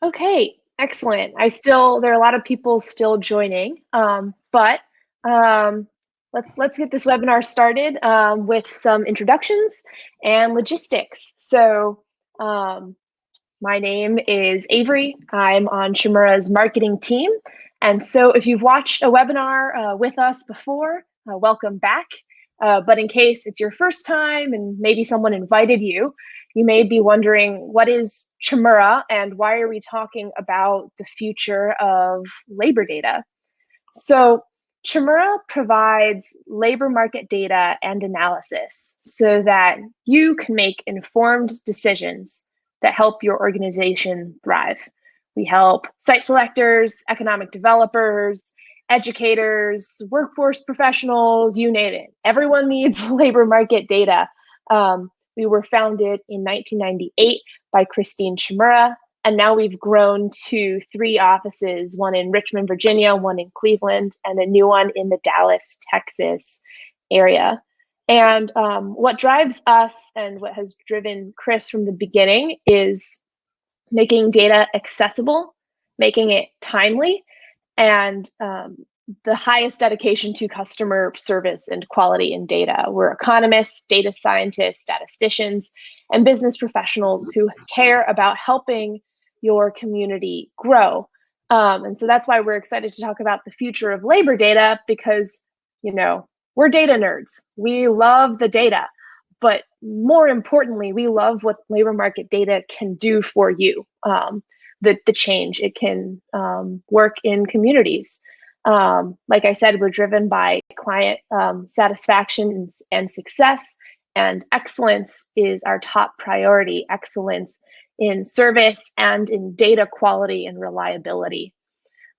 Okay, excellent. There are a lot of people still joining, but um, let's get this webinar started with some introductions and logistics. So, my name is Avery. I'm on Chmura's marketing team, and so if you've watched a webinar with us before, welcome back. But in case it's your first time and maybe someone invited you, you may be wondering, what is Chmura and why are we talking about the future of labor data? So Chmura provides labor market data and analysis so that you can make informed decisions that help your organization thrive. We help site selectors, economic developers, educators, workforce professionals, you name it. Everyone needs labor market data. We were founded in 1998 by Christine Chmura, and now we've grown to 3 offices, one in Richmond, Virginia, one in Cleveland, and a new one in the Dallas, Texas area. And what drives us and what has driven Chris from the beginning is making data accessible, making it timely, and the highest dedication to customer service and quality in data. We're economists, data scientists, statisticians, and business professionals who care about helping your community grow. And so that's why we're excited to talk about the future of labor data, because, we're data nerds. We love the data, but more importantly, we love what labor market data can do for you. The change it can work in communities. Like I said, we're driven by client satisfaction and success, and excellence is our top priority. Excellence in service and in data quality and reliability.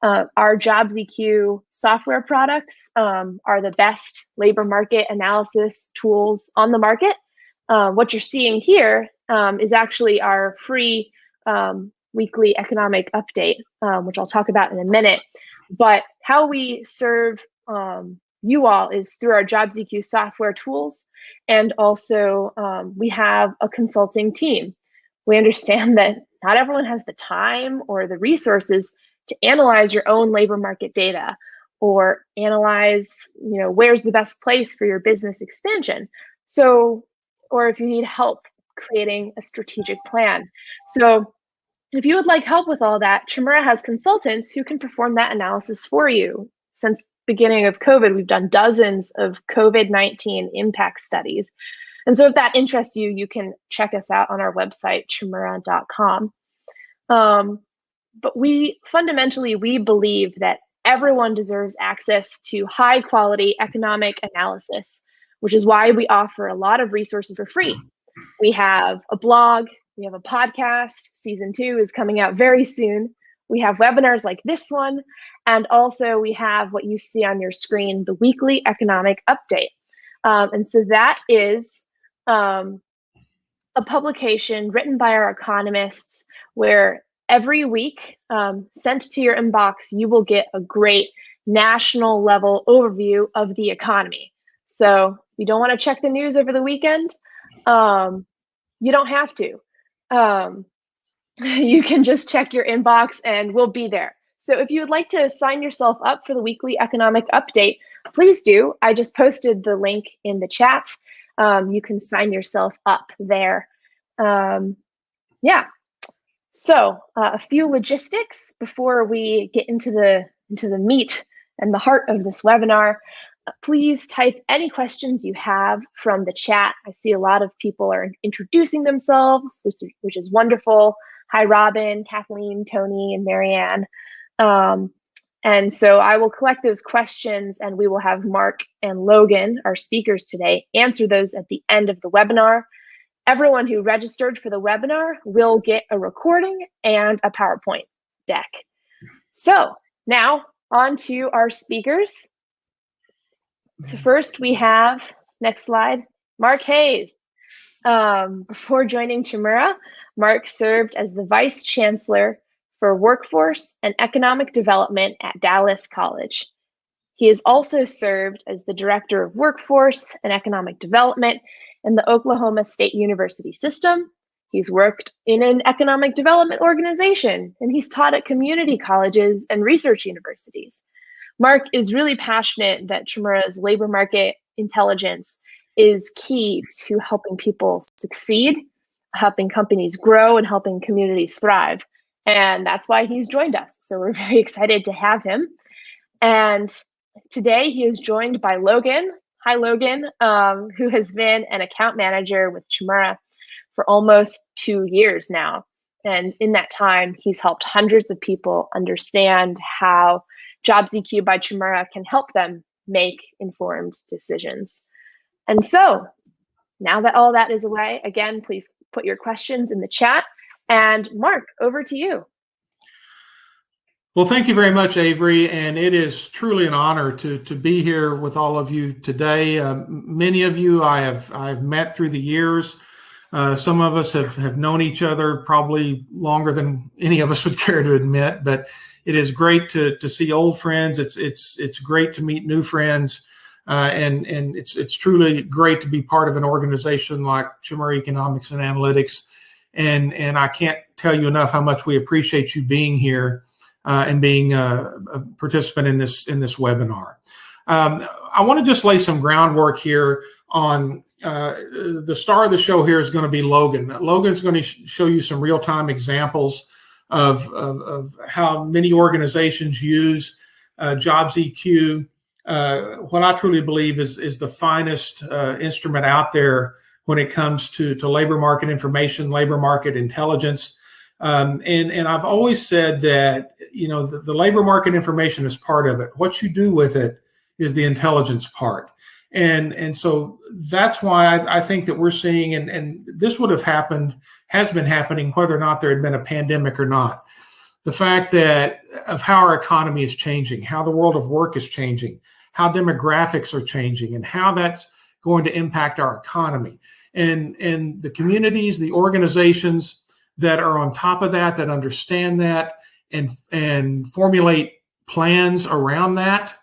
Our JobsEQ software products are the best labor market analysis tools on the market. What you're seeing here is actually our free weekly economic update, which I'll talk about in a minute. But how we serve you all is through our JobsEQ software tools, and also we have a consulting team. We understand that not everyone has the time or the resources to analyze your own labor market data or analyze, where's the best place for your business expansion. So, or if you need help creating a strategic plan. So if you would like help with all that, Chmura has consultants who can perform that analysis for you. Since the beginning of COVID, we've done dozens of COVID-19 impact studies. And so if that interests you, you can check us out on our website, chmura.com. But we believe that everyone deserves access to high quality economic analysis, which is why we offer a lot of resources for free. We have a blog, we have a podcast. Season 2 is coming out very soon. We have webinars like this one, and also we have what you see on your screen, the weekly economic update. And so that is a publication written by our economists where every week, sent to your inbox, you will get a great national level overview of the economy. So if you don't want to check the news over the weekend, you don't have to. You can just check your inbox and we'll be there. So if you would like to sign yourself up for the weekly economic update, please do. I just posted the link in the chat. You can sign yourself up there. Yeah. So a few logistics before we get into the meat and the heart of this webinar. Please type any questions you have from the chat. I see a lot of people are introducing themselves, which is wonderful. Hi, Robin, Kathleen, Tony, and Marianne. And so I will collect those questions and we will have Mark and Logan, our speakers today, answer those at the end of the webinar. Everyone who registered for the webinar will get a recording and a PowerPoint deck. So now on to our speakers. So first we have, next slide, Mark Hayes. Before joining Chmura, Mark served as the Vice Chancellor for Workforce and Economic Development at Dallas College. He has also served as the Director of Workforce and Economic Development in the Oklahoma State University system. He's worked in an economic development organization, and he's taught at community colleges and research universities. Mark is really passionate that Chmura's labor market intelligence is key to helping people succeed, helping companies grow, and helping communities thrive. And that's why he's joined us. So we're very excited to have him. And today he is joined by Logan. Hi, Logan, who has been an account manager with Chmura for almost 2 years now. And in that time, he's helped hundreds of people understand how JobsEQ by Chmura can help them make informed decisions. And so now that all that is away, again, please put your questions in the chat. And Mark, over to you. Well, thank you very much, Avery, and it is truly an honor to be here with all of you today. Many of you I've met through the years. Some of us have known each other probably longer than any of us would care to admit, but it is great to see old friends. It's great to meet new friends, and it's truly great to be part of an organization like Chmura Economics and Analytics. And I can't tell you enough how much we appreciate you being here and being a participant in this webinar. I want to just lay some groundwork here on the star of the show here is going to be Logan. Logan's going to show you some real-time examples of how many organizations use JobsEQ, what I truly believe is the finest instrument out there when it comes to labor market information, labor market intelligence. And I've always said that, you know, the labor market information is part of it. What you do with it is the intelligence part. And so that's why I think that we're seeing, and this would have happened, has been happening, whether or not there had been a pandemic or not. The fact that of how our economy is changing, how the world of work is changing, how demographics are changing, and how that's going to impact our economy. And the communities, the organizations that are on top of that, that understand that and formulate plans around that,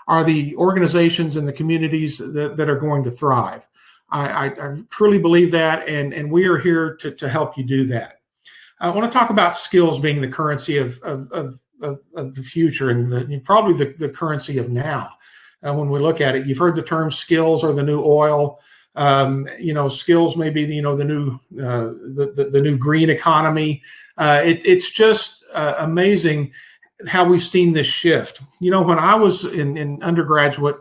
are the organizations and the communities that are going to thrive. I truly believe that, and we are here to help you do that. I want to talk about skills being the currency of the future, and probably the currency of now. When we look at it, you've heard the term skills are the new oil. You know, skills may be the new green economy. It's just amazing how we've seen this shift. You know, when I was in undergraduate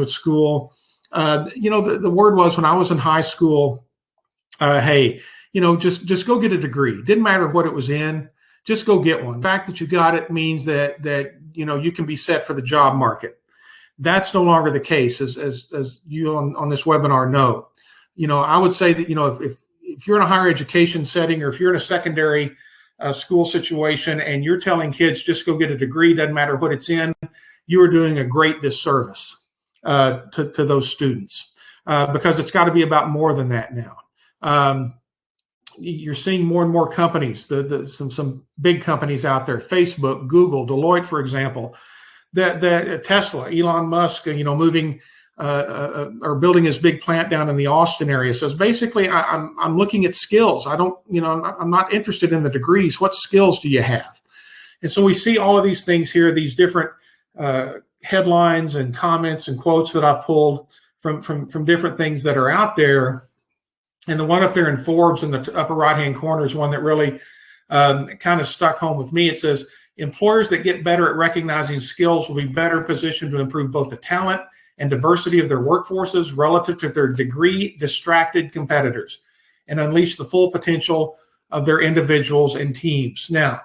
school, you know, the word was, when I was in high school, hey, you know, just go get a degree. Didn't matter what it was in, just go get one. The fact that you got it means that you know, you can be set for the job market. That's no longer the case, as you on this webinar know. You know, I would say that, you know, if you're in a higher education setting, or if you're in a secondary school situation and you're telling kids just go get a degree, doesn't matter what it's in, you are doing a great disservice to those students, because it's got to be about more than that now. You're seeing more and more companies, some big companies out there, Facebook, Google, Deloitte, for example, that Tesla, Elon Musk, you know, moving or building his big plant down in the Austin area. So it's basically, I'm looking at skills. I'm not interested in the degrees. What skills do you have? And so we see all of these things here, these different headlines and comments and quotes that I've pulled from different things that are out there. And the one up there in Forbes in the upper right-hand corner is one that really kind of stuck home with me. It says, employers that get better at recognizing skills will be better positioned to improve both the talent and diversity of their workforces relative to their degree-distracted competitors, and unleash the full potential of their individuals and teams. Now,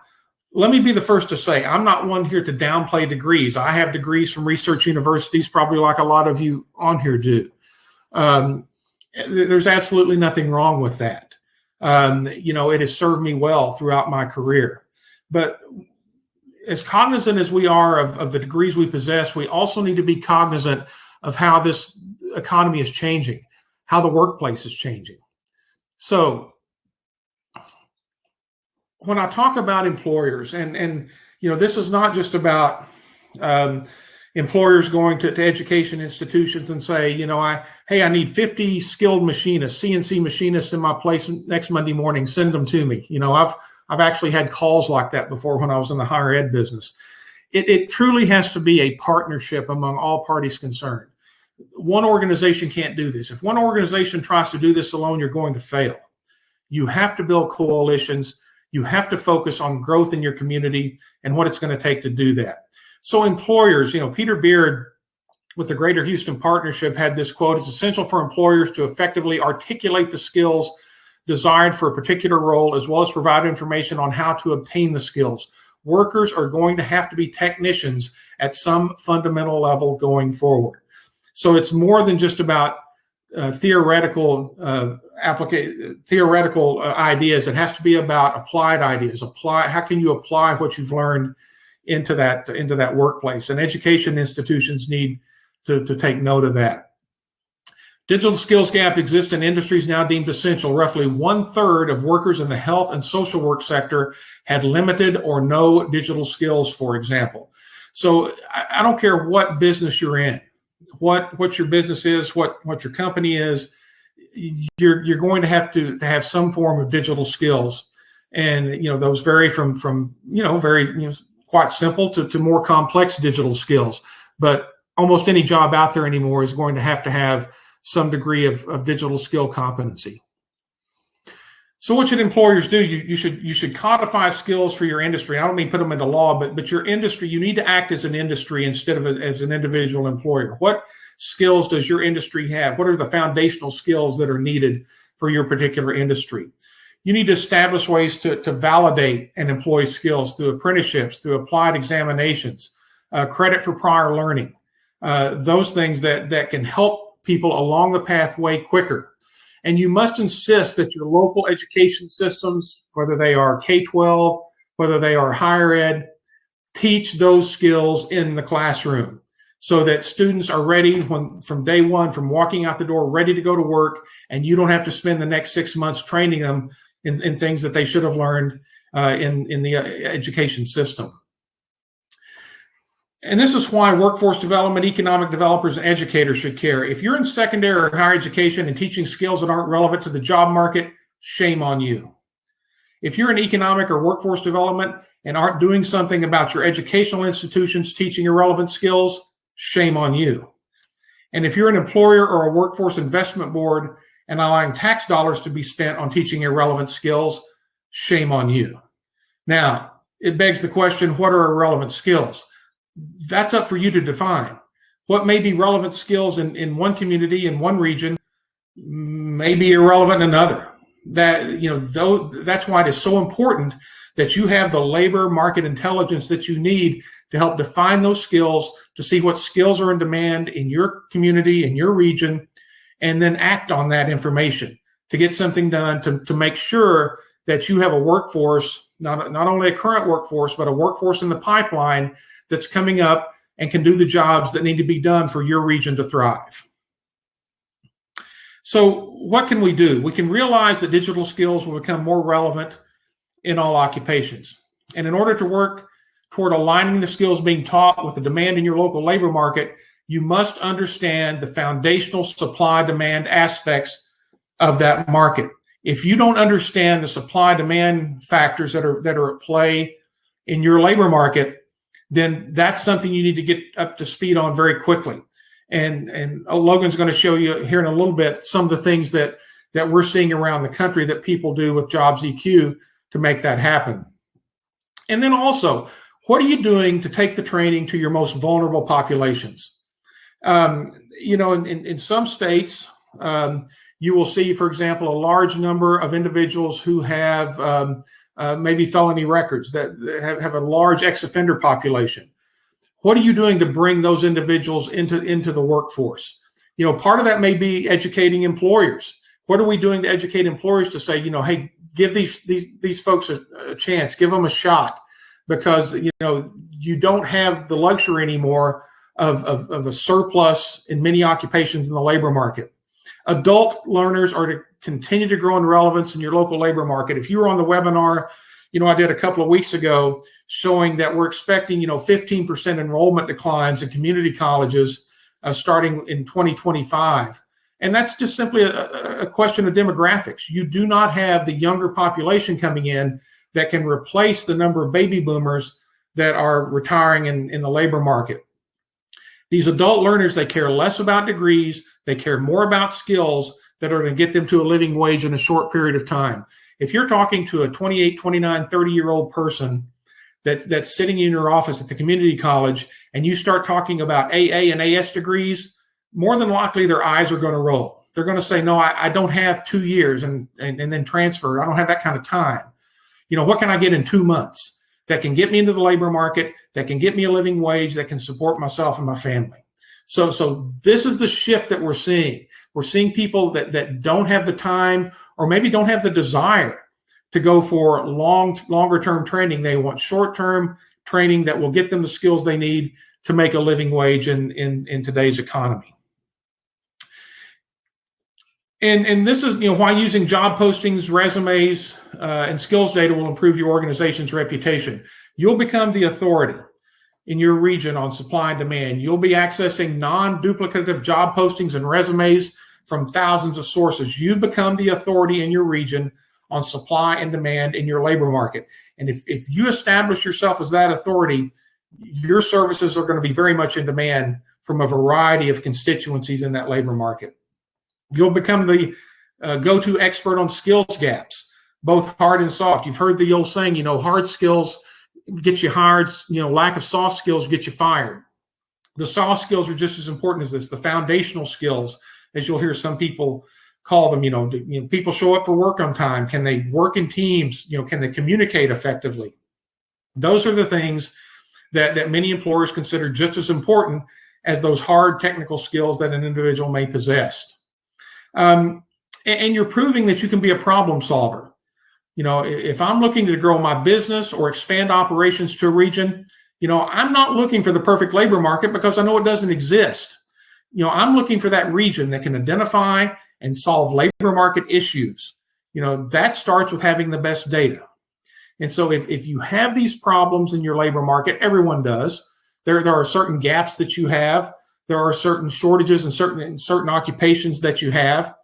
let me be the first to say, I'm not one here to downplay degrees. I have degrees from research universities, probably like a lot of you on here do. There's absolutely nothing wrong with that. You know, it has served me well throughout my career. But as cognizant as we are of the degrees we possess, we also need to be cognizant of how this economy is changing, how the workplace is changing. So when I talk about employers, and you know, this is not just about employers going to education institutions and say, hey, I need 50 skilled machinists, CNC machinists in my place next Monday morning, send them to me. I've actually had calls like that before when I was in the higher ed business. It truly has to be a partnership among all parties concerned. One organization can't do this. If one organization tries to do this alone, you're going to fail. You have to build coalitions. You have to focus on growth in your community and what it's going to take to do that. So employers, Peter Beard with the Greater Houston Partnership had this quote: "It's essential for employers to effectively articulate the skills desired for a particular role, as well as provide information on how to obtain the skills. Workers are going to have to be technicians at some fundamental level going forward." So it's more than just about theoretical ideas. It has to be about applied ideas. How can you apply what you've learned into that workplace? And education institutions need to take note of that. Digital skills gap exists in industries now deemed essential. Roughly 1/3 of workers in the health and social work sector had limited or no digital skills, for example. So I don't care what business you're in, what your business is, what your company is, you're going to have some form of digital skills. And those vary from very quite simple to more complex digital skills. But almost any job out there anymore is going to have some degree of digital skill competency. So what should employers do? You should codify skills for your industry. I don't mean put them into law, but your industry, you need to act as an industry instead of as an individual employer. What skills does your industry have? What are the foundational skills that are needed for your particular industry? You need to establish ways to validate an employee's skills through apprenticeships, through applied examinations, credit for prior learning, those things that can help people along the pathway quicker. And you must insist that your local education systems, whether they are K-12, whether they are higher ed, teach those skills in the classroom so that students are ready from day one, from walking out the door, ready to go to work, and you don't have to spend the next 6 months training them in things that they should have learned in the education system. And this is why workforce development, economic developers, and educators should care. If you're in secondary or higher education and teaching skills that aren't relevant to the job market, shame on you. If you're in economic or workforce development and aren't doing something about your educational institutions teaching irrelevant skills, shame on you. And if you're an employer or a workforce investment board and allowing tax dollars to be spent on teaching irrelevant skills, shame on you. Now, it begs the question, what are irrelevant skills? That's up for you to define. What may be relevant skills in one community, in one region, may be irrelevant in another. That's why it is so important that you have the labor market intelligence that you need to help define those skills, to see what skills are in demand in your community, in your region, and then act on that information to get something done to make sure that you have a workforce, not only a current workforce, but a workforce in the pipeline that's coming up and can do the jobs that need to be done for your region to thrive. So what can we do? We can realize that digital skills will become more relevant in all occupations. And in order to work toward aligning the skills being taught with the demand in your local labor market, you must understand the foundational supply-demand aspects of that market. If you don't understand the supply-demand factors that are at play in your labor market, then that's something you need to get up to speed on very quickly. And Logan's going to show you here in a little bit some of the things that we're seeing around the country that people do with JobsEQ to make that happen. And then also, what are you doing to take the training to your most vulnerable populations? In some states, you will see, for example, a large number of individuals who have maybe felony records that have a large ex-offender population. What are you doing to bring those individuals into the workforce? Part of that may be educating employers. What are we doing to educate employers to say, hey, give these folks a chance, give them a shot, because you don't have the luxury anymore of a surplus in many occupations in the labor market. Adult learners are to continue to grow in relevance in your local labor market. If you were on the webinar I did a couple of weeks ago showing that we're expecting, 15% enrollment declines in community colleges starting in 2025. And that's just simply a question of demographics. You do not have the younger population coming in that can replace the number of baby boomers that are retiring in the labor market. These adult learners, they care less about degrees, they care more about skills that are going to get them to a living wage in a short period of time. If you're talking to a 28, 29, 30-year-old person that's sitting in your office at the community college, and you start talking about AA and AS degrees, more than likely their eyes are going to roll. They're going to say, no, I don't have 2 years and then transfer. I don't have that kind of time. What can I get in 2 months that can get me into the labor market, that can get me a living wage, that can support myself and my family? So this is the shift that we're seeing. We're seeing people that don't have the time or maybe don't have the desire to go for longer term training. They want short-term training that will get them the skills they need to make a living wage in today's economy. And this is why using job postings, resumes, and skills data will improve your organization's reputation. You'll become the authority in your region on supply and demand. You'll be accessing non-duplicative job postings and resumes from thousands of sources. You become the authority in your region on supply and demand in your labor market. And if you establish yourself as that authority, your services are going to be very much in demand from a variety of constituencies in that labor market. You'll become the go-to expert on skills gaps, both hard and soft. You've heard the old saying, hard skills get you hired, lack of soft skills get you fired. The soft skills are just as important as this, the foundational skills, as you'll hear some people call them. People show up for work on time. Can they work in teams? Can they communicate effectively? Those are the things that many employers consider just as important as those hard technical skills that an individual may possess. And you're proving that you can be a problem solver. If I'm looking to grow my business or expand operations to a region, I'm not looking for the perfect labor market because I know it doesn't exist. I'm looking for that region that can identify and solve labor market issues. That starts with having the best data. And so if you have these problems in your labor market, everyone does. There are certain gaps that you have. There are certain shortages in certain occupations that you have.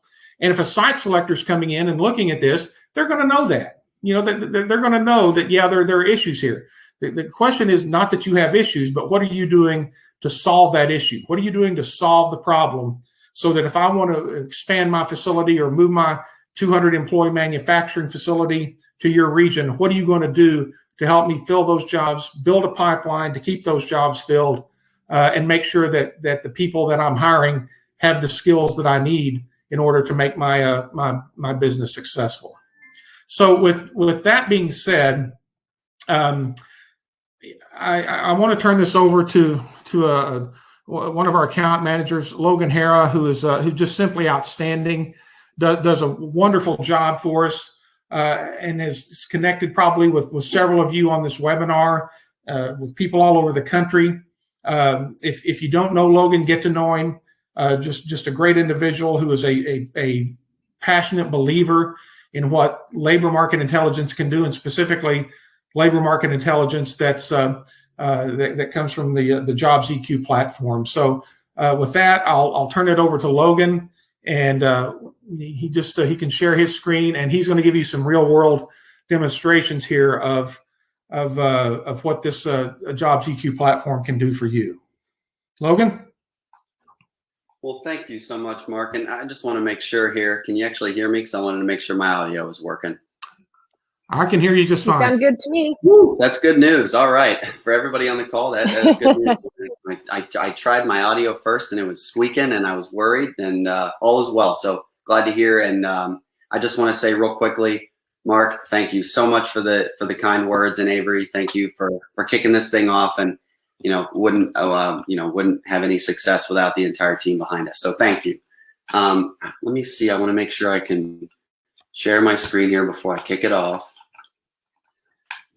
And if a site selector is coming in and looking at this, they're going to know that. They're going to know that, yeah, there are issues here. The question is not that you have issues, but what are you doing to solve that issue? What are you doing to solve the problem so that if I want to expand my facility or move my 200-employee manufacturing facility to your region, what are you going to do to help me fill those jobs, build a pipeline to keep those jobs filled, and make sure that the people that I'm hiring have the skills that I need in order to make my business successful. So with that being said, I want to turn this over to one of our account managers, Logan Hara, who's just simply outstanding, does a wonderful job for us, and is connected probably with several of you on this webinar, with people all over the country. If you don't know Logan, get to know him. Just a great individual who is a passionate believer in what labor market intelligence can do, and specifically labor market intelligence that comes from the JobsEQ platform. So with that, I'll turn it over to Logan, and he can share his screen, and he's going to give you some real world demonstrations here of what this JobsEQ platform can do for you. Logan? Well, thank you so much, Mark. And I just want to make sure here, can you actually hear me? Because I wanted to make sure my audio is working. I can hear you just fine. You sound good to me. Woo, that's good news. All right. For everybody on the call, that is good news. I tried my audio first and it was squeaking and I was worried, and all is well. So glad to hear. And I just want to say real quickly, Mark, thank you so much for the kind words, and Avery, thank you for kicking this thing off, and wouldn't have any success without the entire team behind us. So thank you. Let me see. I want to make sure I can share my screen here before I kick it off.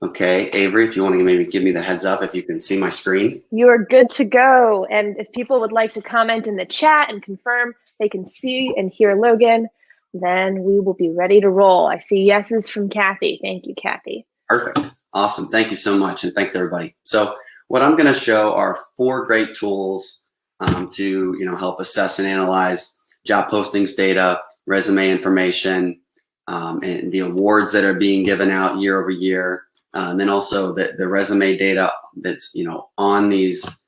Okay, Avery, if you want to maybe give me the heads up if you can see my screen. You are good to go. And if people would like to comment in the chat and confirm they can see and hear Logan, then we will be ready to roll. I see yeses from Kathy. Thank you, Kathy. Perfect. Awesome. Thank you so much. And thanks everybody. So what I'm going to show are 4 great tools to, help assess and analyze job postings data, resume information, and the awards that are being given out year over year. And then also the resume data that's, on these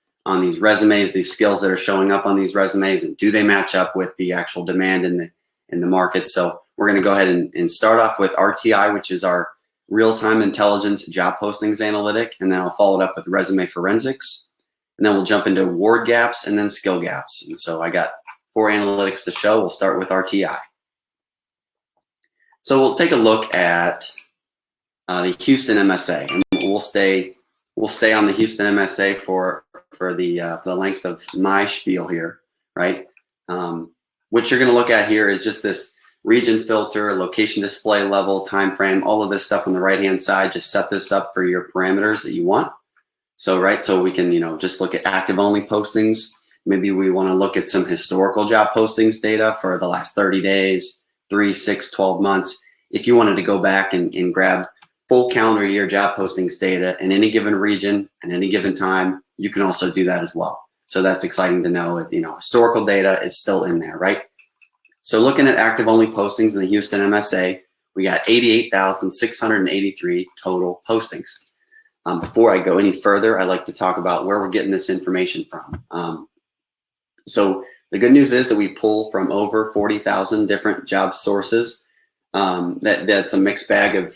resumes, these skills that are showing up on these resumes, and do they match up with the actual demand in the market? So we're going to go ahead and start off with RTI, which is our real-time intelligence job postings analytic, and then I'll follow it up with resume forensics, and then we'll jump into award gaps and then skill gaps. And so I got 4 analytics to show. We'll start with RTI. So we'll take a look at the Houston MSA, and we'll stay on the Houston MSA for the length of my spiel here, right? What you're going to look at here is just this region filter, location display level, time frame, all of this stuff on the right-hand side. Just set this up for your parameters that you want. So, right, so we can, just look at active-only postings. Maybe we want to look at some historical job postings data for the last 30 days, 3, 6, 12 months. If you wanted to go back and grab full calendar year job postings data in any given region and any given time, you can also do that as well. So that's exciting to know if, historical data is still in there, right? So looking at active only postings in the Houston MSA, we got 88,683 total postings. Before I go any further, I'd like to talk about where we're getting this information from. So the good news is that we pull from over 40,000 different job sources. That's a mixed bag of,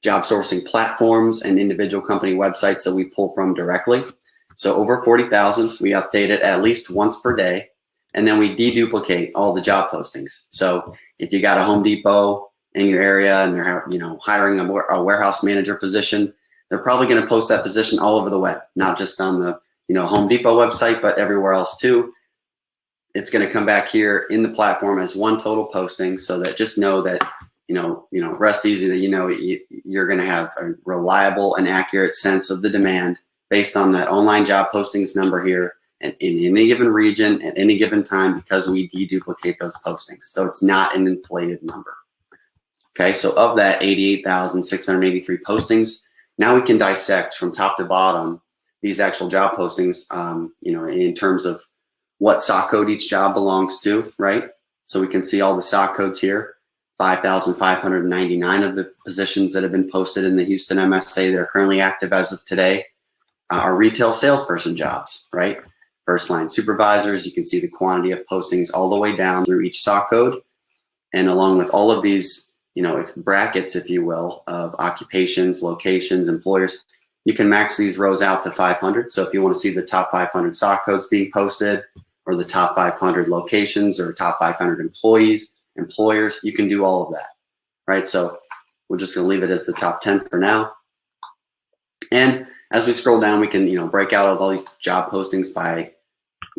job sourcing platforms and individual company websites that we pull from directly. So over 40,000, we update it at least once per day. And then we deduplicate all the job postings. So if you got a Home Depot in your area and they're hiring a warehouse manager position, they're probably going to post that position all over the web, not just on the Home Depot website, but everywhere else too. It's going to come back here in the platform as one total posting, so that just know that rest easy that you're going to have a reliable and accurate sense of the demand based on that online job postings number here. And in any given region at any given time, because we deduplicate those postings. So it's not an inflated number. Okay, so of that 88,683 postings, now we can dissect from top to bottom these actual job postings, in terms of what SOC code each job belongs to, right? So we can see all the SOC codes here, 5,599 of the positions that have been posted in the Houston MSA that are currently active as of today are retail salesperson jobs, right? First line supervisors, you can see the quantity of postings all the way down through each SOC code. And along with all of these, brackets, if you will, of occupations, locations, employers, you can max these rows out to 500. So if you want to see the top 500 SOC codes being posted, or the top 500 locations, or top 500 employers, you can do all of that, right? So we're just going to leave it as the top 10 for now. And as we scroll down, we can, break out all these job postings by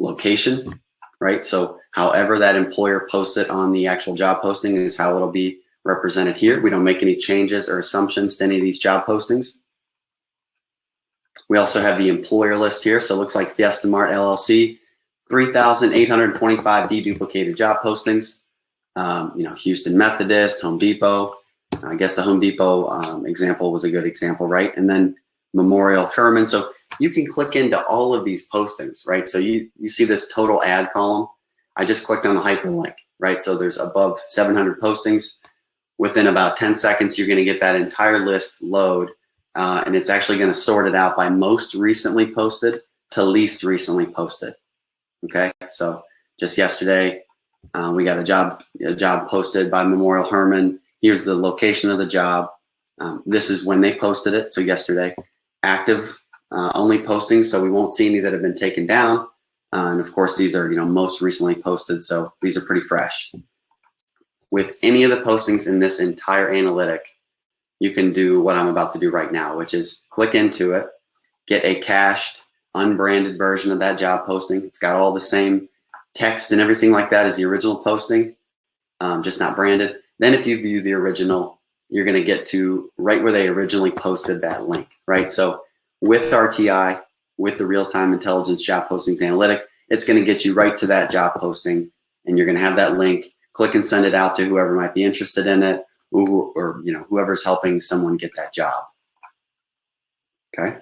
location, right? So however that employer posts it on the actual job posting is how it'll be represented here. We don't make any changes or assumptions to any of these job postings. We also have the employer list here. So it looks like Fiesta Mart LLC, 3,825 deduplicated job postings. Houston Methodist, Home Depot. I guess the Home Depot example was a good example, right? And then Memorial Herman. So you can click into all of these postings, right? So you see this total ad column. I just clicked on the hyperlink, right? So there's above 700 postings. Within about 10 seconds, you're going to get that entire list load, and it's actually going to sort it out by most recently posted to least recently posted. Okay, so just yesterday, we got a job posted by Memorial Herman. Here's the location of the job. This is when they posted it. So yesterday, active only postings. So we won't see any that have been taken down. And of course, these are most recently posted. So these are pretty fresh. With any of the postings in this entire analytic, you can do what I'm about to do right now, which is click into it, get a cached, unbranded version of that job posting. It's got all the same text and everything like that as the original posting, just not branded. Then if you view the original, you're going to get to right where they originally posted that link, right? So with RTI, with the real-time intelligence job postings analytic, it's going to get you right to that job posting, and you're going to have that link. Click and send it out to whoever might be interested in it, or whoever's helping someone get that job. Okay.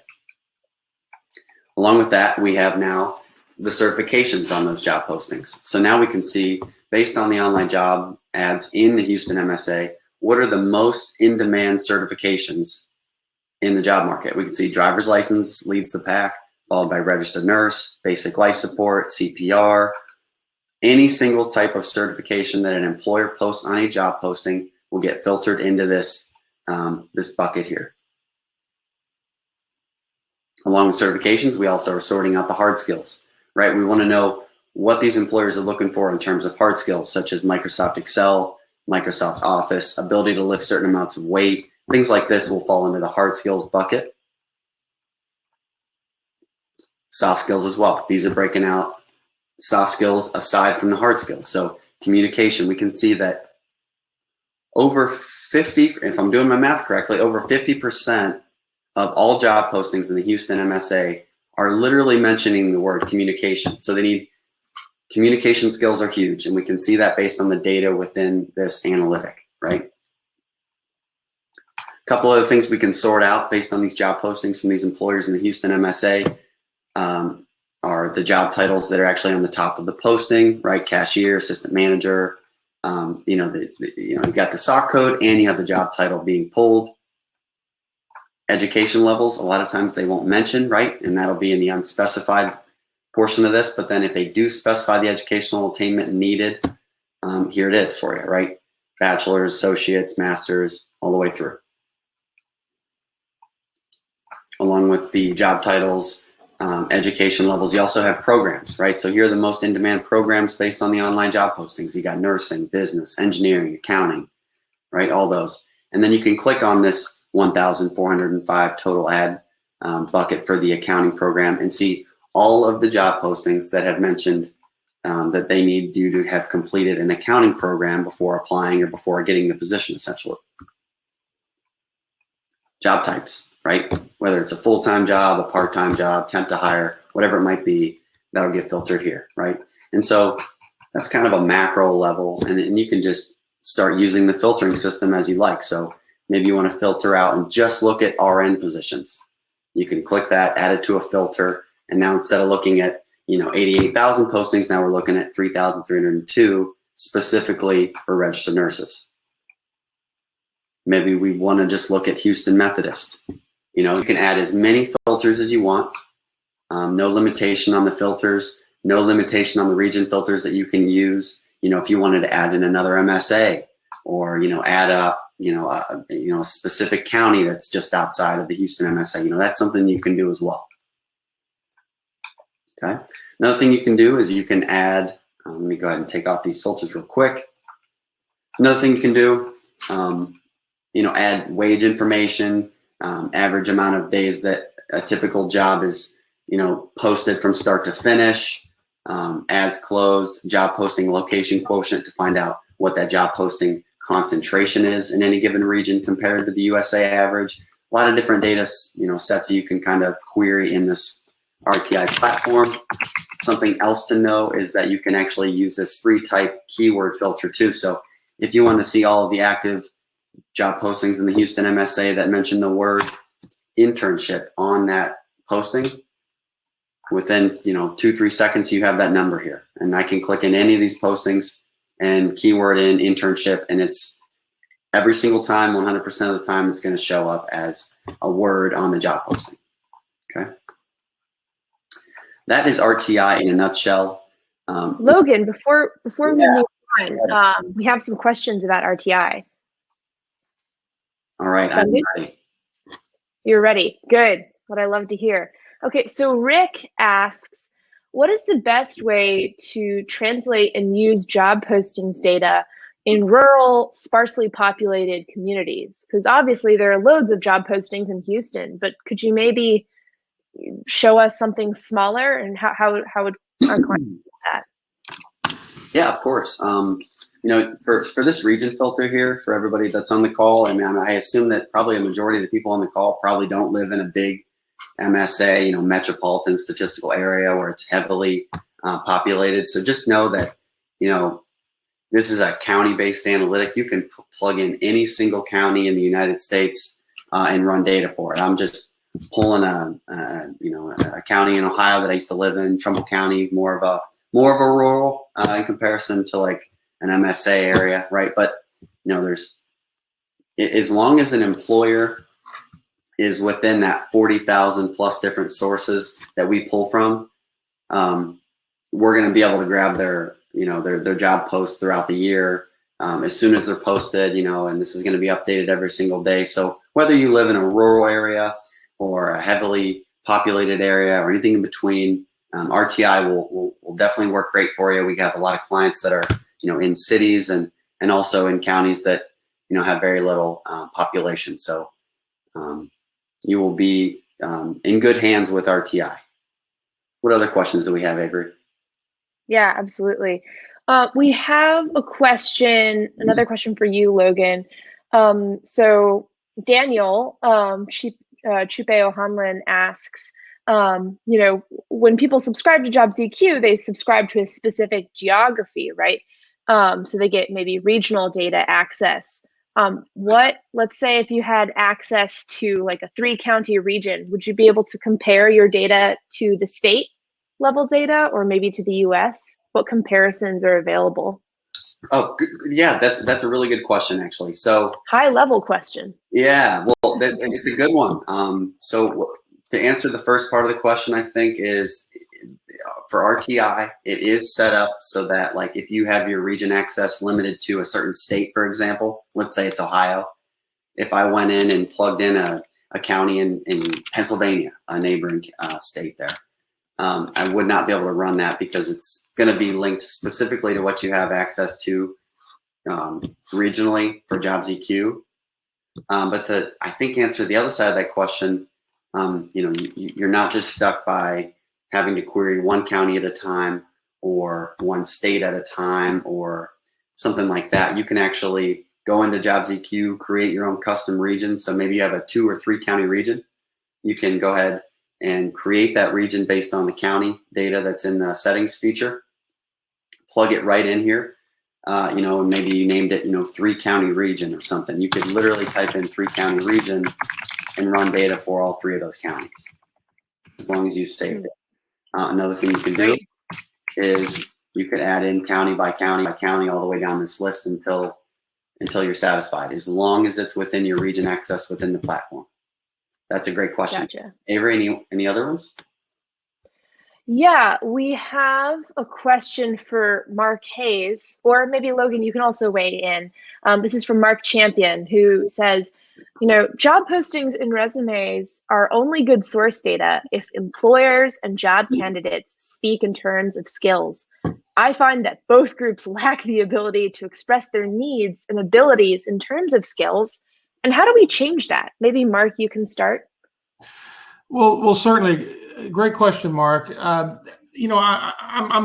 Along with that, we have now the certifications on those job postings. So now we can see, based on the online job ads in the Houston MSA, what are the most in-demand certifications in the job market. We can see driver's license leads the pack, followed by registered nurse, basic life support, CPR. Any single type of certification that an employer posts on a job posting will get filtered into this, this bucket here. Along with certifications, we also are sorting out the hard skills, right? We want to know what these employers are looking for in terms of hard skills, such as Microsoft Excel, Microsoft Office, ability to lift certain amounts of weight. Things like this will fall into the hard skills bucket. Soft skills as well. These are breaking out soft skills aside from the hard skills. So communication, we can see that over 50, if I'm doing my math correctly, over 50% of all job postings in the Houston MSA are literally mentioning the word communication. So they need communication skills are huge, and we can see that based on the data within this analytic, right? A couple other things we can sort out based on these job postings from these employers in the Houston MSA are the job titles that are actually on the top of the posting, right? Cashier, assistant manager, you got the SOC code and you have the job title being pulled. Education levels, a lot of times they won't mention, right? And that'll be in the unspecified portion of this. But then if they do specify the educational attainment needed, here it is for you, right? Bachelor's, associates, masters, all the way through. Along with the job titles, education levels, you also have programs, right? So here are the most in-demand programs based on the online job postings. You got nursing, business, engineering, accounting, right? All those. And then you can click on this 1,405 total ad bucket for the accounting program and see all of the job postings that have mentioned that they need you to have completed an accounting program before applying or before getting the position, essentially. Job types, right? Whether it's a full-time job, a part-time job, temp to hire, whatever it might be, that'll get filtered here, right? And so that's kind of a macro level, and you can just start using the filtering system as you like. So maybe you want to filter out and just look at RN positions. You can click that, add it to a filter, and now instead of looking at 88,000 postings, now we're looking at 3,302 specifically for registered nurses. Maybe we want to just look at Houston Methodist. You can add as many filters as you want. No limitation on the filters, no limitation on the region filters that you can use. If you wanted to add in another MSA or, add a specific county that's just outside of the Houston MSA, that's something you can do as well. Okay. Another thing you can do is you can add, let me go ahead and take off these filters real quick. Another thing you can do, add wage information, average amount of days that a typical job is, posted from start to finish, ads closed, job posting location quotient to find out what that job posting concentration is in any given region compared to the USA average. A lot of different data, sets that you can kind of query in this RTI platform. Something else to know is that you can actually use this free type keyword filter too. So if you want to see all of the active job postings in the Houston MSA that mention the word internship on that posting, within 2-3 seconds you have that number here, and I can click in any of these postings and keyword in internship, and it's every single time, 100% of the time, it's going to show up as a word on the job posting. Okay, that is RTI in a nutshell. Logan, before we move on, we have some questions about RTI. All right, I'm ready. You're ready. Good. What I love to hear. Okay, so Rick asks, what is the best way to translate and use job postings data in rural, sparsely populated communities? Because obviously there are loads of job postings in Houston, but could you maybe show us something smaller, and how would our clients use that? Yeah, of course. For this region filter here, for everybody that's on the call, I assume that probably a majority of the people on the call probably don't live in a big MSA, metropolitan statistical area where it's heavily populated. So just know that, this is a county-based analytic. You can plug in any single county in the United States and run data for it. I'm just pulling a county in Ohio that I used to live in, Trumbull County, more of a rural in comparison to like an MSA area, right? But there's, as long as an employer is within that 40,000 plus different sources that we pull from, we're going to be able to grab their job posts throughout the year as soon as they're posted, and this is going to be updated every single day. So whether you live in a rural area or a heavily populated area or anything in between, RTI will definitely work great for you. We have a lot of clients that are, in cities and also in counties that, have very little population. So you will be in good hands with RTI. What other questions do we have, Avery? Yeah, absolutely. We have a question, another question for you, Logan. So Daniel Chupeo Hanlon asks, when people subscribe to JobsEQ, they subscribe to a specific geography, right? So they get maybe regional data access. Let's say if you had access to like a 3-county region, would you be able to compare your data to the state level data or maybe to the US? What comparisons are available? Oh, yeah, that's a really good question, actually. So high level question. Yeah, well, it's a good one. So to answer the first part of the question, I think is for RTI, it is set up so that like if you have your region access limited to a certain state, for example, let's say it's Ohio. If I went in and plugged in a county in Pennsylvania, a neighboring state there, I would not be able to run that because it's going to be linked specifically to what you have access to regionally for JobsEQ. But to, I think, answer the other side of that question, you're not just stuck by having to query one county at a time or one state at a time or something like that. You can actually go into JobsEQ, create your own custom region. So maybe you have a 2 or 3 county region. You can go ahead and create that region based on the county data that's in the settings feature. Plug it right in here. And maybe you named it, 3-county region or something. You could literally type in 3-county region and run data for all 3 of those counties, as long as you saved it. Another thing you can do is you could add in county by county all the way down this list until you're satisfied, as long as it's within your region access within the platform. That's a great question. Gotcha. Avery, any other ones? Yeah, we have a question for Mark Hayes, or maybe Logan, you can also weigh in. This is from Mark Champion, who says, job postings and resumes are only good source data if employers and job candidates speak in terms of skills. I find that both groups lack the ability to express their needs and abilities in terms of skills. And how do we change that? Maybe Mark, you can start. Well, certainly. Great question, Mark. I'm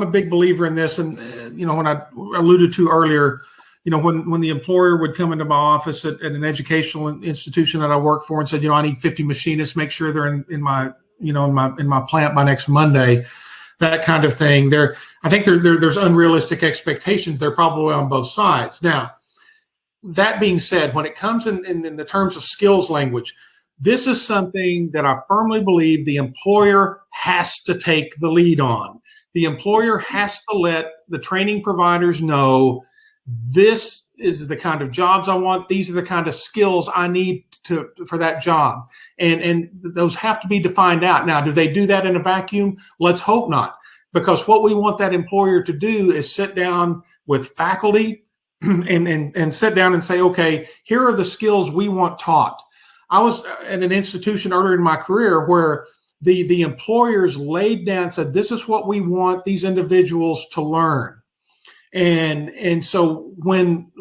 a big believer in this. And, when I alluded to earlier, when the employer would come into my office at an educational institution that I work for and said, I need 50 machinists, make sure they're in my plant by next Monday, that kind of thing. I think there's unrealistic expectations. They're probably on both sides. Now, that being said, when it comes in the terms of skills language, this is something that I firmly believe the employer has to take the lead on. The employer has to let the training providers know this is the kind of jobs I want. These are the kind of skills I need for that job. And those have to be defined out. Now, do they do that in a vacuum? Let's hope not. Because what we want that employer to do is sit down with faculty and sit down and say, okay, here are the skills we want taught. I was at an institution earlier in my career where the employers laid down and said, this is what we want these individuals to learn. And so when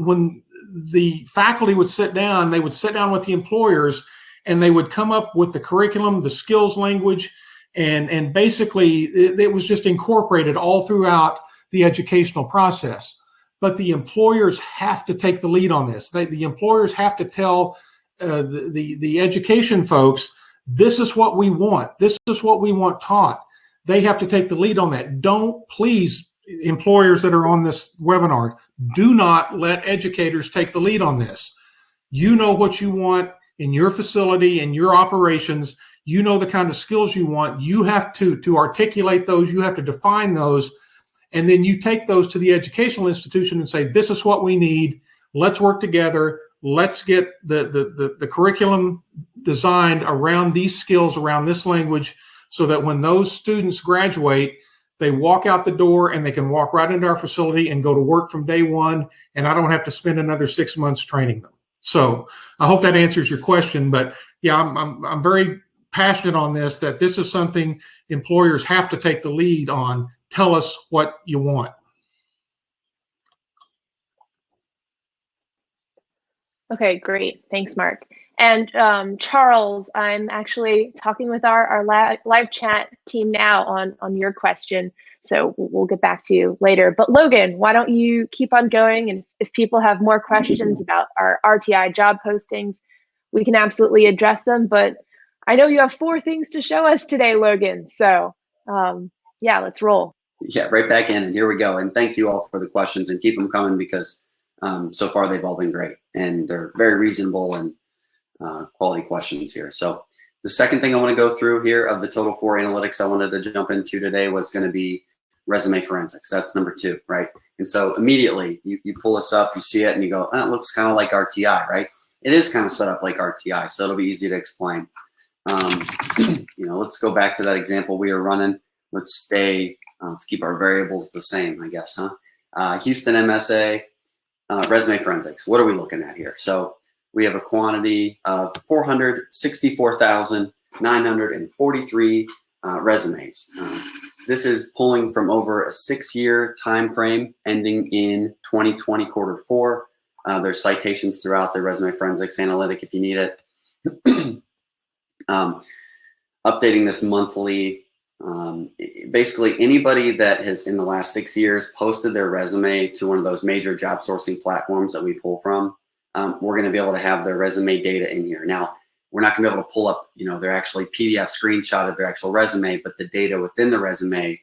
the faculty would sit down, they would sit down with the employers and they would come up with the curriculum, the skills language, and basically it was just incorporated all throughout the educational process. But the employers have to take the lead on this. The employers have to tell the education folks, this is what we want. This is what we want taught. They have to take the lead on that. Don't, please, employers that are on this webinar, do not let educators take the lead on this. You know what you want. in your facility, in your operations. You know the kind of skills you want. You have to articulate those. You have to define those. And then you take those to the educational institution and say, this is what we need. Let's work together. Let's get the curriculum designed around these skills, around this language, so that when those students graduate, they walk out the door and they can walk right into our facility and go to work from day one. And I don't have to spend another 6 months training them. So I hope that answers your question. But yeah, I'm very passionate on this, that this is something employers have to take the lead on. Tell us what you want. Okay, great. Thanks, Mark. And Charles, I'm actually talking with our live chat team now on your question. So we'll get back to you later. But Logan, why don't you keep on going? And if people have more questions about our RTI job postings, we can absolutely address them. But I know you have 4 things to show us today, Logan. So yeah, let's roll. Yeah, right back in, and here we go. And thank you all for the questions, and keep them coming, because so far they've all been great, and they're very reasonable and quality questions here. So the second thing I want to go through here of the total 4 analytics I wanted to jump into today was going to be resume forensics. That's number 2, right? And so immediately you pull this up, you see it, and you go, oh, it looks kind of like RTI, right? It is kind of set up like RTI, so it'll be easy to explain. Let's go back to that example we were running. Let's keep our variables the same, I guess, huh? Houston MSA, resume forensics. What are we looking at here? So we have a quantity of 464,943 resumes. This is pulling from over a 6-year time frame ending in 2020 Q4. There's citations throughout the resume forensics analytic if you need it. Updating this monthly. Basically, anybody that has in the last 6 years posted their resume to one of those major job sourcing platforms that we pull from, we're going to be able to have their resume data in here. Now, we're not going to be able to pull up, their actually PDF screenshot of their actual resume, but the data within the resume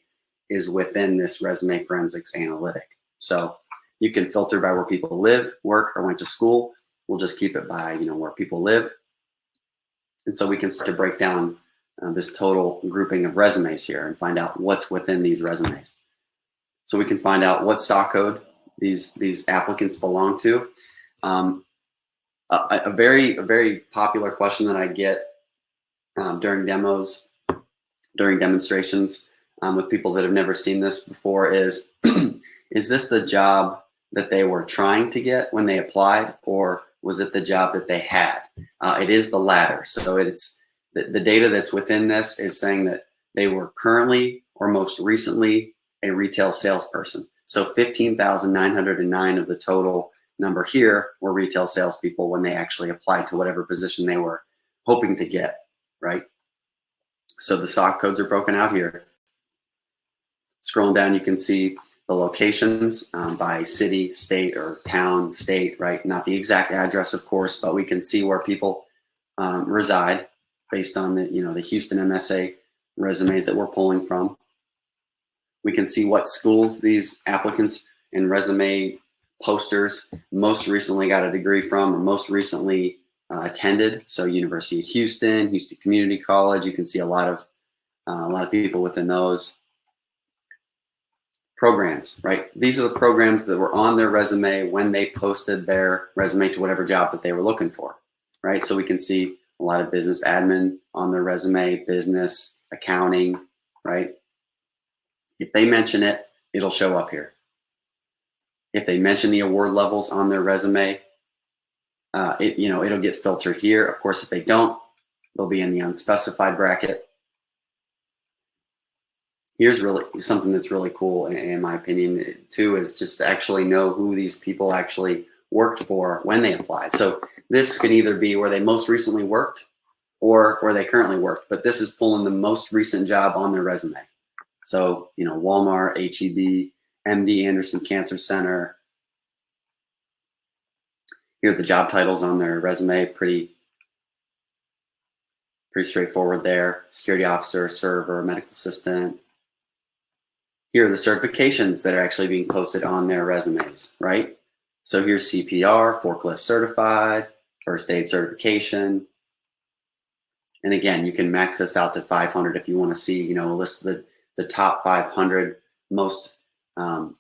is within this resume forensics analytic. So you can filter by where people live, work, or went to school. We'll just keep it by, where people live. And so we can start to break down this total grouping of resumes here and find out what's within these resumes. So we can find out what SOC code these applicants belong to. A very popular question that I get during demonstrations with people that have never seen this before is, is this the job that they were trying to get when they applied, or was it the job that they had? It is the latter. So it's the data that's within this is saying that they were currently or most recently a retail salesperson. So 15,909 of the total number here were retail salespeople when they actually applied to whatever position they were hoping to get, right? So the SOC codes are broken out here. Scrolling down, you can see the locations by city, state, or town, state, right? Not the exact address, of course, but we can see where people reside based on the Houston MSA resumes that we're pulling from. We can see what schools these applicants and resume posters most recently got a degree from, or most recently attended. So University of Houston, Houston Community College. You can see a lot of people within those programs, right? These are the programs that were on their resume when they posted their resume to whatever job that they were looking for, right? So we can see a lot of business admin on their resume, business, accounting, right? If they mention it, it'll show up here. If they mention the award levels on their resume, it'll get filtered here. Of course, if they don't, they'll be in the unspecified bracket. Here's really something that's really cool, in my opinion, too, is just to actually know who these people actually worked for when they applied. So this can either be where they most recently worked or where they currently work, but this is pulling the most recent job on their resume. So, Walmart, HEB, MD Anderson Cancer Center. Here are the job titles on their resume, pretty straightforward there. Security officer, server, medical assistant. Here are the certifications that are actually being posted on their resumes, right? So here's CPR, forklift certified, first aid certification. And again, you can max this out to 500 if you want to see, a list of the top 500 most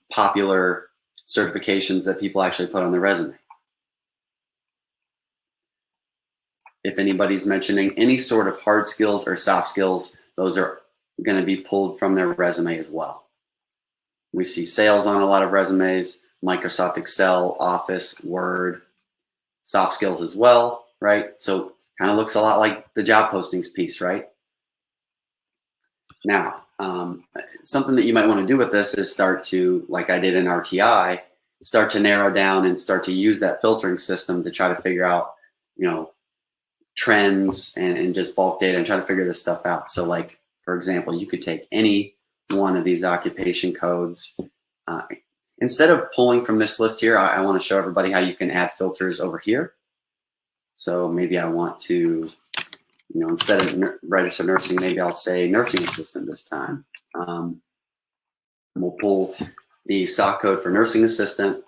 popular certifications that people actually put on their resume. If anybody's mentioning any sort of hard skills or soft skills, those are going to be pulled from their resume as well. We see sales on a lot of resumes, Microsoft Excel, Office, Word, soft skills as well, right? So kind of looks a lot like the job postings piece, right? Now, something that you might want to do with this is start to, like I did in RTI, start to narrow down and start to use that filtering system to try to figure out, trends and just bulk data and try to figure this stuff out. So like, for example, you could take any one of these occupation codes. Instead of pulling from this list here, I want to show everybody how you can add filters over here. So maybe I want to, instead of registered nursing, maybe I'll say nursing assistant this time. We'll pull the SOC code for nursing assistant.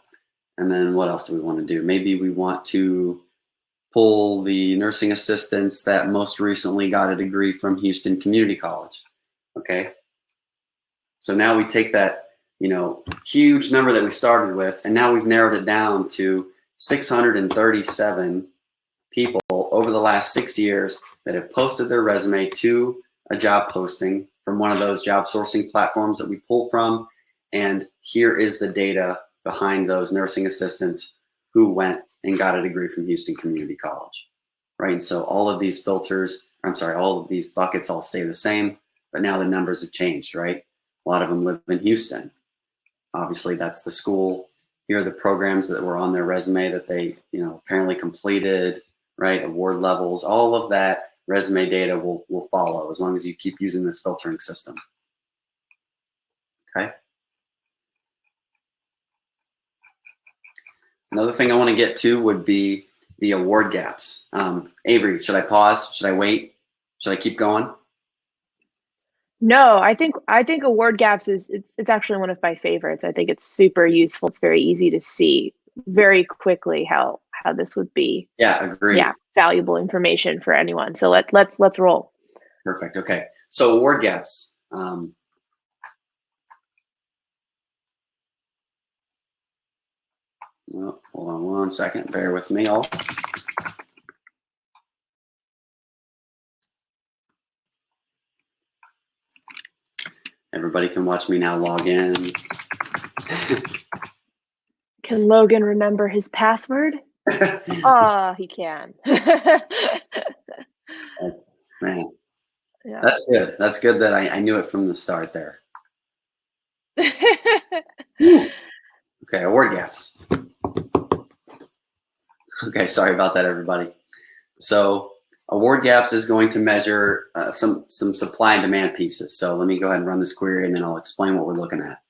And then what else do we want to do? Maybe we want to pull the nursing assistants that most recently got a degree from Houston Community College. Okay. So now we take that, huge number that we started with, and now we've narrowed it down to 637 people over the last 6 years that have posted their resume to a job posting from one of those job sourcing platforms that we pull from. And here is the data behind those nursing assistants who went and got a degree from Houston Community College, right? And so all of these all of these buckets all stay the same, but now the numbers have changed, right? A lot of them live in Houston. Obviously, that's the school. Here are the programs that were on their resume that they, apparently completed, right? Award levels, all of that resume data will follow as long as you keep using this filtering system. Okay. Another thing I want to get to would be the award gaps. Avery, should I pause? Should I wait? Should I keep going? No, I think award gaps it's actually one of my favorites. I think it's super useful. It's very easy to see very quickly how this would be. Yeah, agreed. Yeah, valuable information for anyone. So let's roll. Perfect. Okay. So award gaps. Oh, hold on one second. Bear with me all. Everybody can watch me now log in. Can Logan remember his password? Oh, he can. Man, Yeah. that's good. That's good that I knew it from the start there. Okay, award gaps. Okay, sorry about that, everybody. So award gaps is going to measure some supply and demand pieces. So let me go ahead and run this query, and then I'll explain what we're looking at.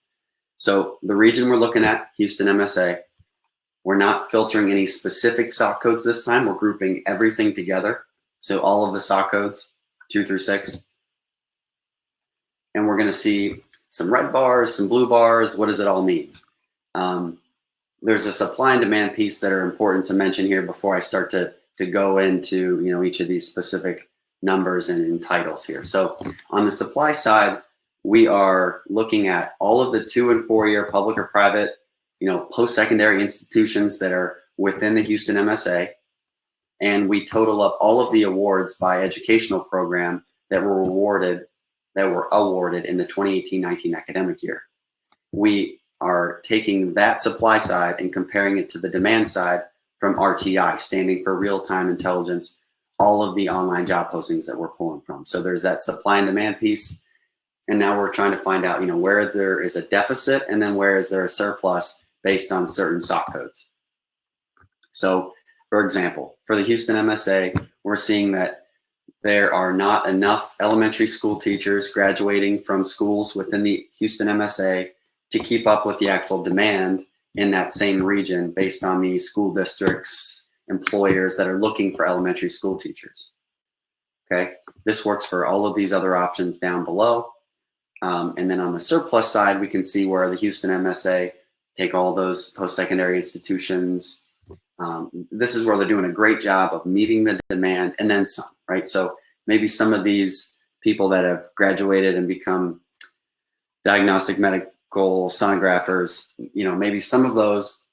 So the region we're looking at, Houston MSA, we're not filtering any specific SOC codes this time. We're grouping everything together. So all of the SOC codes, 2 through 6. And we're going to see some red bars, some blue bars. What does it all mean? There's a supply and demand piece that are important to mention here before I start to go into each of these specific numbers and titles here. So on the supply side, we are looking at all of the 2- and 4-year public or private, post-secondary institutions that are within the Houston MSA, and we total up all of the awards by educational program that were awarded in the 2018-19 academic year. We are taking that supply side and comparing it to the demand side from RTI, standing for real-time intelligence, all of the online job postings that we're pulling from. So there's that supply and demand piece. And now we're trying to find out, where there is a deficit and then where is there a surplus based on certain SOC codes. So for example, for the Houston MSA, we're seeing that there are not enough elementary school teachers graduating from schools within the Houston MSA to keep up with the actual demand in that same region based on the school districts, employers that are looking for elementary school teachers. Okay, this works for all of these other options down below. And then on the surplus side, we can see where the Houston MSA take all those post-secondary institutions, This is where they're doing a great job of meeting the demand and then some, right? So maybe some of these people that have graduated and become diagnostic medical sonographers, maybe some of those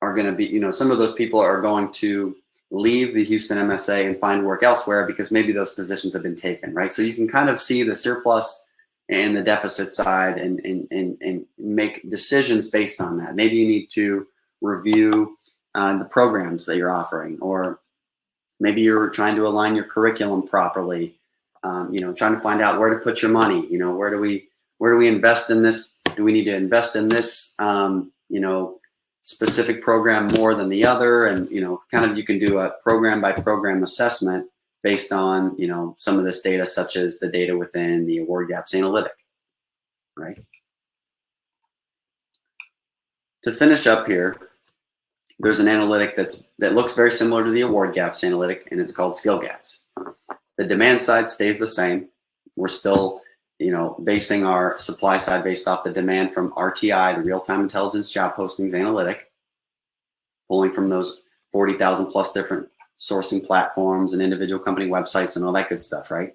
are going to be, some of those people are going to leave the Houston MSA and find work elsewhere because maybe those positions have been taken, right? So you can kind of see the surplus and the deficit side and make decisions based on that. Maybe you need to review the programs that you're offering, or maybe you're trying to align your curriculum properly, trying to find out where to put your money, where do we invest in this? Do we need to invest in this, specific program more than the other? And, kind of you can do a program by program assessment based on, some of this data, such as the data within the award gaps analytic, right? To finish up here, there's an analytic that looks very similar to the award gaps analytic, and it's called skill gaps. The demand side stays the same. We're still, basing our supply side based off the demand from RTI, the real-time intelligence job postings analytic, pulling from those 40,000 plus different sourcing platforms and individual company websites and all that good stuff, right?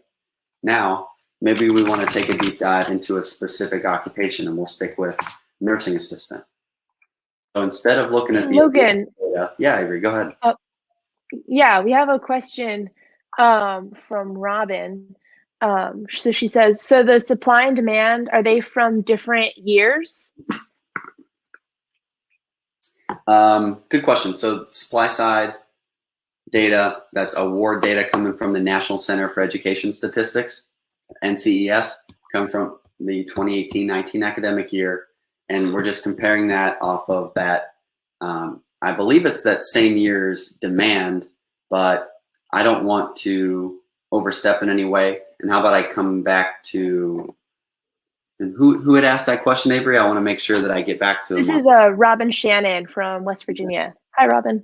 Now, maybe we want to take a deep dive into a specific occupation, and we'll stick with nursing assistant. So instead of looking at the Logan, data, yeah, Avery, go ahead. Yeah, we have a question from Robin. So she says, so the supply and demand, are they from different years? Good question. So supply side data, that's award data coming from the National Center for Education Statistics, NCES, come from the 2018-19 academic year. And we're just comparing that off of that. I believe it's that same year's demand, but I don't want to overstep in any way. And how about I come back to, and who had asked that question, Avery? I want to make sure that I get back to them. This is Robin Shannon from West Virginia. Hi, Robin.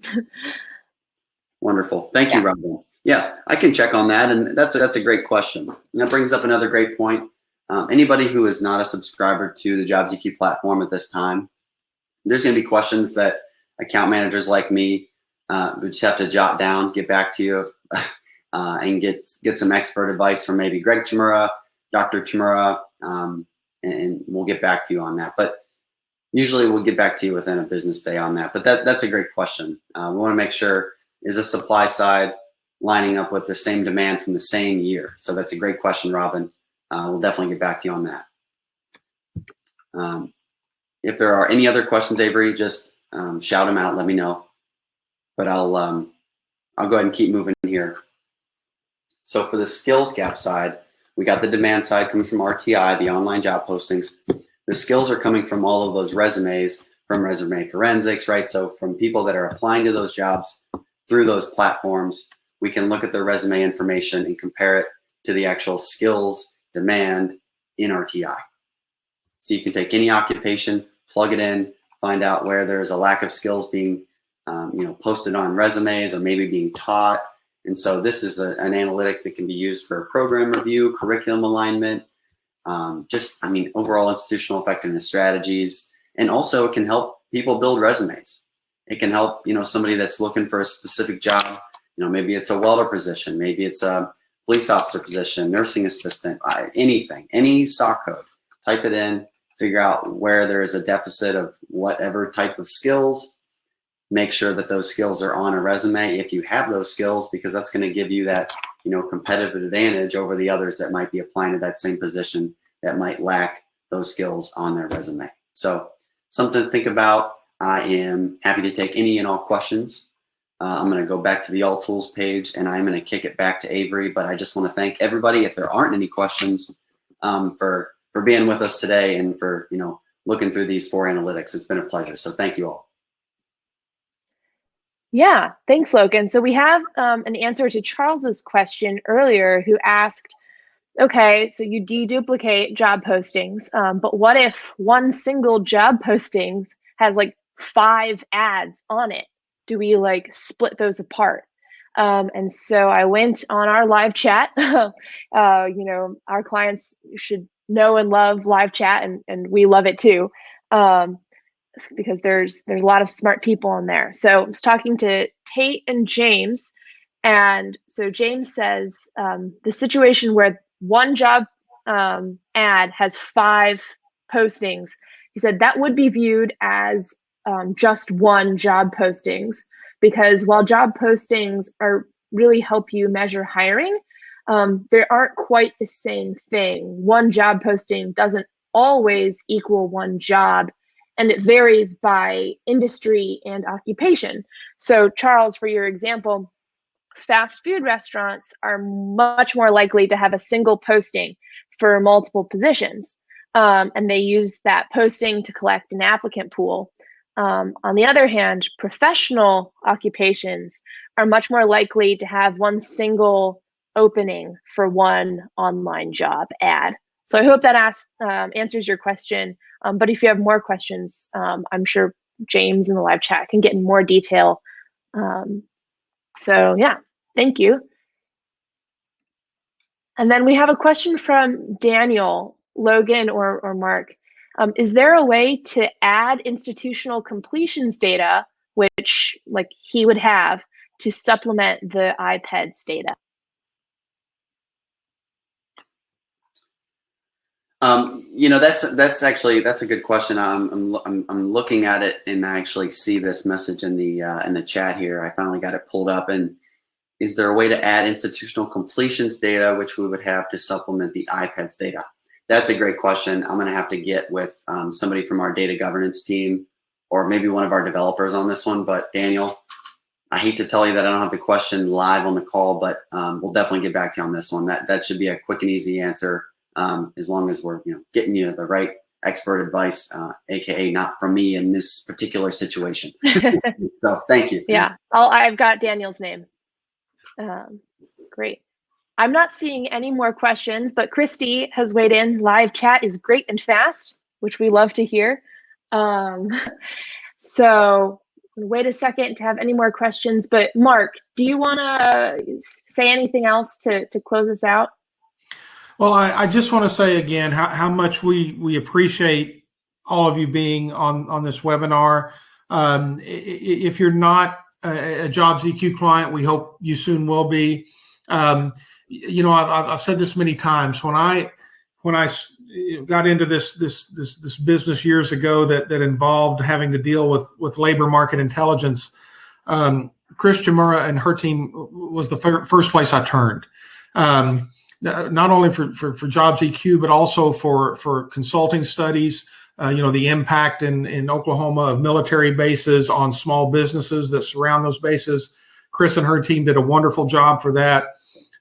Wonderful. Thank you, Robin. Yeah, I can check on that. And that's a great question. And that brings up another great point. Anybody who is not a subscriber to the JobsEQ platform at this time, there's going to be questions that account managers like me we just have to jot down, get back to you, and get some expert advice from maybe Greg Chmura, Dr. Chmura, and we'll get back to you on that. But usually we'll get back to you within a business day on that. But that's a great question. We want to make sure, is the supply side lining up with the same demand from the same year? So that's a great question, Robin. We'll definitely get back to you on that. If there are any other questions, Avery, just shout them out. Let me know. But I'll go ahead and keep moving here. So for the skills gap side, we got the demand side coming from RTI, the online job postings. The skills are coming from all of those resumes, from resume forensics, right? So from people that are applying to those jobs through those platforms, we can look at their resume information and compare it to the actual skills demand in RTI. So you can take any occupation, plug it in, find out where there's a lack of skills being posted on resumes or maybe being taught. And so this is an analytic that can be used for program review, curriculum alignment, overall institutional effectiveness strategies. And also it can help people build resumes. It can help, somebody that's looking for a specific job, maybe it's a welder position, maybe it's a police officer position, nursing assistant, anything, any SOC code, type it in, figure out where there is a deficit of whatever type of skills, make sure that those skills are on a resume if you have those skills, because that's going to give you that, competitive advantage over the others that might be applying to that same position that might lack those skills on their resume. So something to think about. I am happy to take any and all questions. I'm going to go back to the All Tools page and I'm going to kick it back to Avery, but I just want to thank everybody, if there aren't any questions, for being with us today and for, looking through these 4 analytics. It's been a pleasure. So thank you all. Yeah, thanks, Logan. So we have an answer to Charles's question earlier, who asked, okay, so you deduplicate job postings, but what if one single job postings has like 5 ads on it? Do we like split those apart? And so I went on our live chat. Our clients should know and love live chat, and we love it too. because there's a lot of smart people in there. So I was talking to Tate and James, and so James says the situation where one job ad has 5 postings, he said that would be viewed as just one job postings, because while job postings are really help you measure hiring, they aren't quite the same thing. One job posting doesn't always equal one job, and it varies by industry and occupation. So Charles, for your example, fast food restaurants are much more likely to have a single posting for multiple positions. And they use that posting to collect an applicant pool. On the other hand, professional occupations are much more likely to have one single opening for one online job ad. So I hope that answers your question. But if you have more questions, I'm sure James in the live chat can get in more detail. So yeah, thank you. And then we have a question from Daniel, Logan, or Mark. Is there a way to add institutional completions data, which like he would have, to supplement the IPEDS data? That's a good question. I'm looking at it, and I actually see this message in the chat here. I finally got it pulled up. And is there a way to add institutional completions data, which we would have to supplement the IPEDS data? That's a great question. I'm going to have to get with somebody from our data governance team, or maybe one of our developers on this one. But Daniel, I hate to tell you that I don't have the question live on the call, but we'll definitely get back to you on this one. That should be a quick and easy answer. As long as we're getting you the right expert advice, aka not from me in this particular situation. So thank you. Yeah, I've got Daniel's name. Great. I'm not seeing any more questions, but Christy has weighed in. Live chat is great and fast, which we love to hear. So wait a second to have any more questions. But Mark, do you want to say anything else to close us out? Well, I just want to say again how much we appreciate all of you being on this webinar. If you're not a JobsEQ client, we hope you soon will be. I've said this many times. When I got into this business years ago that involved having to deal with labor market intelligence, Chris Chmura and her team was the first place I turned. Not only for JobsEQ, but also for consulting studies, the impact in Oklahoma of military bases on small businesses that surround those bases. Chris and her team did a wonderful job for that.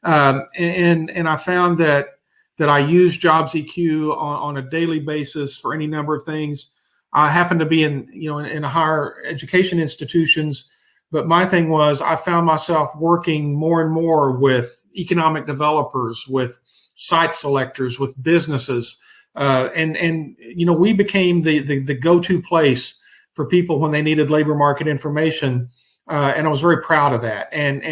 And I found that I use JobsEQ on a daily basis for any number of things. I happen to be in higher education institutions, but my thing was I found myself working more and more with economic developers, with site selectors, with businesses, and we became the go-to place for people when they needed labor market information, and I was very proud of that. And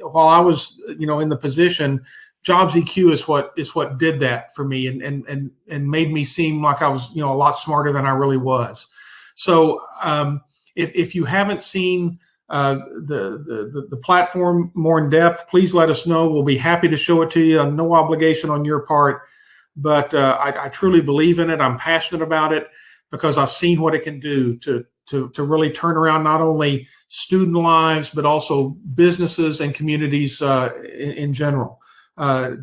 while I was in the position, JobsEQ is what did that for me and made me seem like I was a lot smarter than I really was. So if you haven't seen the platform more in depth, please let us know. We'll be happy to show it to you. No obligation on your part, but I truly believe in it. I'm passionate about it because I've seen what it can do to really turn around not only student lives but also businesses and communities in general.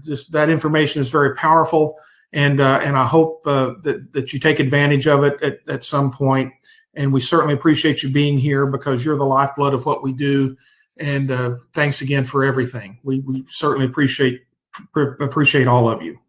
Just that information is very powerful, and I hope that you take advantage of it at some point. And we certainly appreciate you being here because you're the lifeblood of what we do. And thanks again for everything. We certainly appreciate all of you.